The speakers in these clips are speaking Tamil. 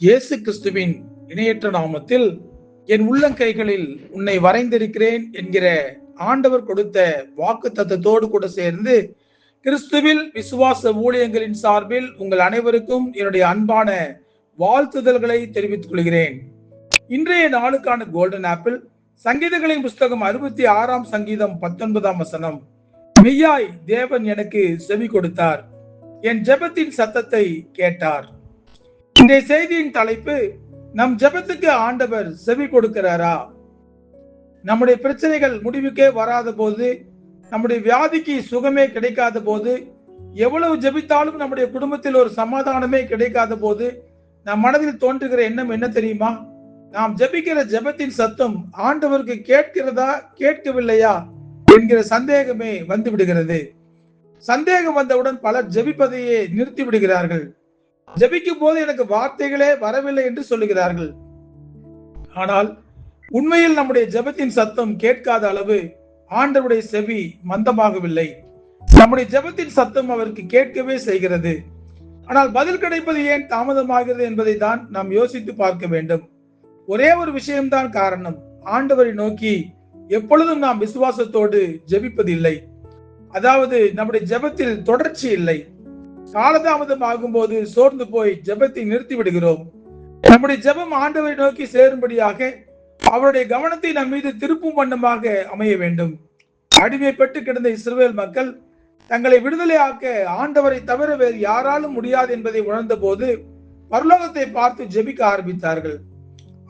இயேசு கிறிஸ்துவின் இணையற்ற நாமத்தில் என் உள்ளங்கைகளில் உன்னை வரைந்திருக்கிறேன் என்கிற ஆண்டவர் கொடுத்த வாக்கு தத்தத்தோடு கூட சேர்ந்து கிறிஸ்துவில் விசுவாச ஊழியங்களின் சார்பில் உங்கள் அனைவருக்கும் என்னுடைய அன்பான வாழ்த்துதல்களை தெரிவித்துக் கொள்கிறேன். இன்றைய நாளுக்கான கோல்டன் ஆப்பிள் சங்கீதங்களின் புஸ்தகம் 66 சங்கீதம் 19 வசனம். மெய்யாய் தேவன் எனக்கு செவி கொடுத்தார், என் ஜெபத்தின் சத்தத்தை கேட்டார். இந்த செய்தியின் தலைப்பு, நம் ஜெபத்துக்கு ஆண்டவர் செவி கொடுக்கிறாரா? நம்முடைய பிரச்சனைகள் முடிவுக்கே வராத போது, நம்முடைய வியாதிக்கு சுகமே கிடைக்காத போது, எவ்வளவு ஜெபித்தாலும் நம்முடைய குடும்பத்தில் ஒரு சமாதானமே கிடைக்காத போது நம் மனதில் தோன்றுகிற எண்ணம் என்ன தெரியுமா? நாம் ஜெபிக்கிற ஜெபத்தின் சத்தம் ஆண்டவருக்கு கேட்கிறதா கேட்கவில்லையா என்கிற சந்தேகமே வந்து விடுகிறது. சந்தேகம் வந்தவுடன் பலர் ஜெபிப்பதையே நிறுத்தி விடுகிறார்கள். ஜெபிக்கும் போது எனக்கு வார்த்தைகளே வரவில்லை என்று சொல்லுகிறார்கள். ஆனால் உண்மையில் நம்முடைய ஜெபத்தின் சத்தம் கேட்காத அளவு ஆண்டவருடைய செவி மந்தமாகவில்லை. நம்முடைய ஜெபத்தின் சத்தம் அவருக்கு கேட்கவே செய்கிறது. ஆனால் பதில் கிடைப்பது ஏன் தாமதமாகிறது என்பதை தான் நாம் யோசித்து பார்க்க வேண்டும். ஒரே ஒரு விஷயம்தான் காரணம். ஆண்டவரை நோக்கி எப்பொழுதும் நாம் விசுவாசத்தோடு ஜெபிப்பதில்லை. அதாவது நம்முடைய ஜெபத்தில் தொடர்ச்சி இல்லை. காலதாமதம் ஆகும்போது சோர்ந்து போய் ஜெபத்தை நிறுத்தி விடுகிறோம். நம்முடைய ஜெபம் ஆண்டவரை நோக்கி சேரும்படியாக அவருடைய கவனத்தை நம் மீது திருப்பும் வண்ணமாக அமைய வேண்டும். அடிமைப்பட்டு கிடந்த இஸ்ரவேல் மக்கள் தங்களை விடுதலையாக்க ஆண்டவரை தவிர வேறு யாராலும் முடியாது என்பதை உணர்ந்த போது பரலோகத்தை பார்த்து ஜெபிக்க ஆரம்பித்தார்கள்.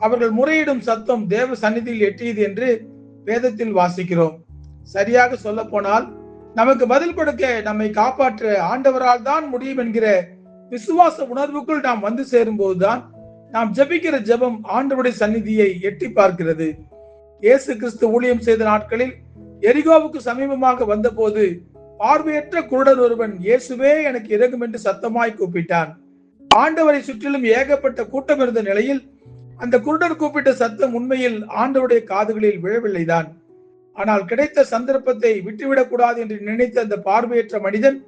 அவர்கள் முறையிடும் சத்தம் தேவ சந்நிதியில் எட்டியது என்று வேதத்தில் வாசிக்கிறோம். சரியாக சொல்ல போனால், நமக்கு பதில் கொடுக்க, நம்மை காப்பாற்ற ஆண்டவரால் தான் முடியும் என்கிற விசுவாச உணர்வுக்குள் நாம் வந்து சேரும் போதுதான் நாம் ஜெபிக்கிற ஜெபம் ஆண்டவருடைய சந்நிதியை எட்டி பார்க்கிறது. இயேசு கிறிஸ்து ஊழியம் செய்த நாட்களில் எரிகோவுக்கு சமீபமாக வந்த போது பார்வையற்ற குருடன் ஒருவன், இயேசுவே எனக்கு இரங்கும் என்று சத்தமாய் கூப்பிட்டான். ஆண்டவரை சுற்றிலும் ஏகப்பட்ட கூட்டம் இருந்த நிலையில் அந்த குருடன் கூப்பிட்ட சத்தம் உண்மையில் ஆண்டவருடைய காதுகளில் விழவில்லைதான். ஆனால் கிடைத்த சந்தர்ப்பத்தை விட்டுவிடக் கூடாது என்று நினைத்த அந்த பார்வையற்ற மனிதன்,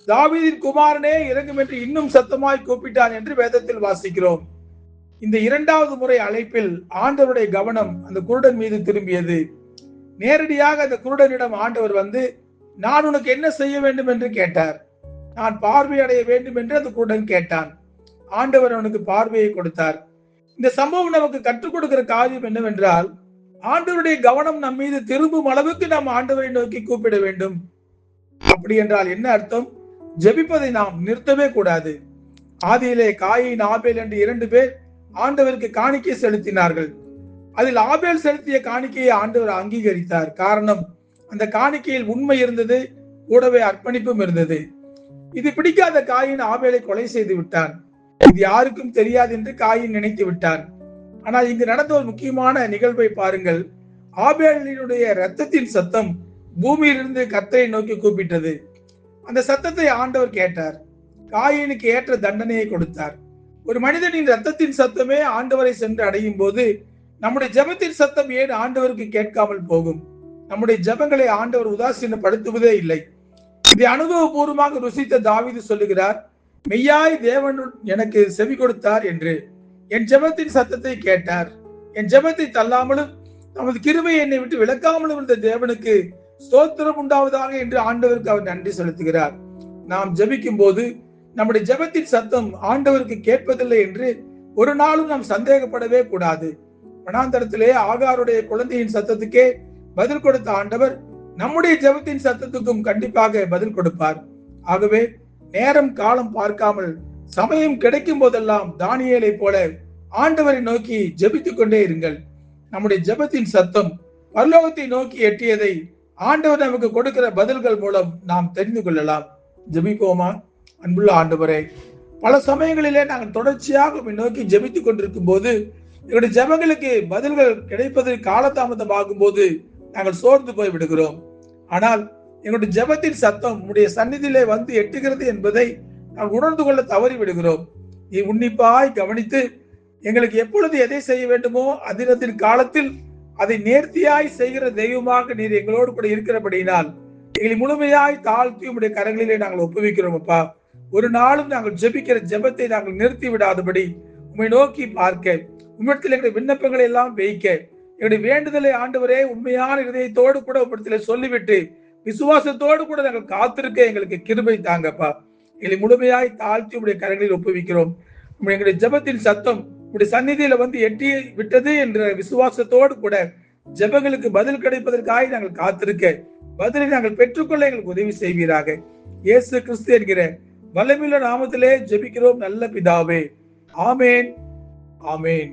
தாவீதின் குமாரனே இறங்கும் என்று இன்னும் சத்தமாய் கூப்பிட்டான் என்று வேதத்தில் வாசிக்கிறோம். இந்த இரண்டாவது முறை அழைப்பில் ஆண்டவருடைய கவனம் அந்த குருடன் மீது திரும்பியது. நேரடியாக அந்த குருடனிடம் ஆண்டவர் வந்து, நான் உனக்கு என்ன செய்ய வேண்டும் என்று கேட்டார். நான் பார்வையடைய வேண்டும் என்று அந்த குருடன் கேட்டான். ஆண்டவர் அவனுக்கு பார்வையை கொடுத்தார். இந்த சம்பவம் நமக்கு கற்றுக் கொடுக்கிற காரியம் என்னவென்றால், ஆண்டவருடைய கவனம் நம் மீது திரும்பும் அளவுக்கு நாம் ஆண்டவரை நோக்கி கூப்பிட வேண்டும். அப்படி என்றால் என்ன அர்த்தம்? ஜெபிப்பதை நாம் நிறுத்தவே கூடாது. ஆதியிலே காயின், ஆபேல் என்று 2 பேர் ஆண்டவருக்கு காணிக்கை செலுத்தினார்கள். அதில் ஆபேல் செலுத்திய காணிக்கையை ஆண்டவர் அங்கீகரித்தார். காரணம், அந்த காணிக்கையில் உண்மை இருந்தது, கூடவே அர்ப்பணிப்பும் இருந்தது. இது பிடிக்காத காயின் ஆபேலை கொலை செய்து விட்டான். இது யாருக்கும் தெரியாது என்று காயின் நினைத்து விட்டான். ஆனால் இங்கு நடந்த ஒரு முக்கியமான நிகழ்வை பாருங்கள். ஆபேலினுடைய இரத்தத்தின் சத்தம் பூமியிலிருந்து கர்த்தரை நோக்கி கூப்பிட்டது. அந்த சத்தத்தை ஆண்டவர் கேட்டார். காயினுக்கு ஏற்ற தண்டனையை கொடுத்தார். ஒரு மனிதனின் இரத்தத்தின் சத்தமே ஆண்டவரை சென்று அடையும் போது நம்முடைய ஜெபத்தின் சத்தம் ஏன் ஆண்டவருக்கு கேட்காமல் போகும்? நம்முடைய ஜெபங்களை ஆண்டவர் உதாசீனப்படுத்துவதே இல்லை. இதை அனுபவபூர்வமாக ருசித்த தாவீது சொல்லுகிறார், மெய்யாய் தேவன் எனக்கு செவி கொடுத்தார் என்று. என் ஜெபத்தின் சத்தத்தை கேட்டார். என் ஜெபத்தை தள்ளாமலும் நமது கிருபை என்னை விட்டு விலக்காமலும் இருந்த தேவனுக்கு ஸ்தோத்திரம் உண்டாவதாக என்று ஆண்டவருக்கு அவர் நன்றி செலுத்துகிறார். நாம் ஜெபிக்கும் போது நம்முடைய ஜெபத்தின் சத்தம் ஆண்டவருக்கு கேட்பதில்லை என்று ஒரு நாளும் நாம் சந்தேகப்படவே கூடாது. வனாந்தரத்திலே ஆகாருடைய குழந்தையின் சத்தத்துக்கே பதில் கொடுத்த ஆண்டவர் நம்முடைய ஜெபத்தின் சத்தத்துக்கும் கண்டிப்பாக பதில் கொடுப்பார். ஆகவே நேரம் காலம் பார்க்காமல் சமயம் கிடைக்கும் போதெல்லாம் தானியேலை போல ஆண்டவரை நோக்கி ஜெபித்துக் கொண்டே இருங்கள். நம்முடைய ஜெபத்தின் சத்தம் பரலோகத்தை நோக்கி எட்டியதை ஆண்டவர் நமக்கு கொடுக்கிற பதில்கள் மூலம் நாம் தெரிந்து கொள்ளலாம். ஜெபிப்போமா? அன்புள்ள ஆண்டவரே, பல சமயங்களிலே நாங்கள் தொடர்ச்சியாக நோக்கி ஜெபித்துக் கொண்டிருக்கும் போது எங்களுடைய ஜெபங்களுக்கு பதில்கள் கிடைப்பதற்கு காலதாமதமாகும் போது நாங்கள் சோர்ந்து போய் விடுகிறோம். ஆனால் எங்களுடைய ஜெபத்தின் சத்தம் உடைய சந்நிதியிலே வந்து எட்டுகிறது என்பதை நாம் உணர்ந்து கொள்ள தவறி விடுகிறோம். நீ உன்னிப்பாய் கவனித்து எங்களுக்கு எப்பொழுது எதை செய்ய வேண்டுமோ அதினத்தின் காலத்தில் அதை நேர்த்தியாய் செய்கிற தெய்வமாக நீர் எங்களோடு கூட இருக்கிறபடியினால் எங்களை முழுமையாய் தாழ்த்தி உடைய கரங்களிலே நாங்கள் ஒப்புவிக்கிறோம் அப்பா. ஒரு நாளும் நாங்கள் ஜெபிக்கிற ஜெபத்தை நாங்கள் நிறுத்தி விடாதபடி உம்மை நோக்கி பார்க்க, உம்மிடத்தில் எங்களுடைய விண்ணப்பங்களை எல்லாம் வைக்க, எங்களுடைய வேண்டுதலை ஆண்டவரே உண்மையான இதயத்தோடு கூட உம்மிடத்தில் சொல்லிவிட்டு விசுவாசத்தோடு கூட நாங்கள் காத்திருக்க எங்களுக்கு கிருபை தாங்கப்பா. எங்களை முழுமையாய் தாழ்த்தி உடைய கரங்களில் ஒப்புவிக்கிறோம். எங்களுடைய ஜெபத்தின் சத்தம் உடைய சந்நிதியில வந்து எட்டி விட்டது என்ற விசுவாசத்தோடு கூட ஜெபங்களுக்கு பதில் கிடைப்பதற்காக நாங்கள் காத்திருக்க, பதிலை நாங்கள் பெற்றுக்கொள்ள எங்களுக்கு உதவி செய்வீராக. இயேசு கிறிஸ்து என்கிற வல்லமையுள்ள நாமத்திலே ஜெபிக்கிறோம் நல்ல பிதாவே. ஆமேன், ஆமேன்.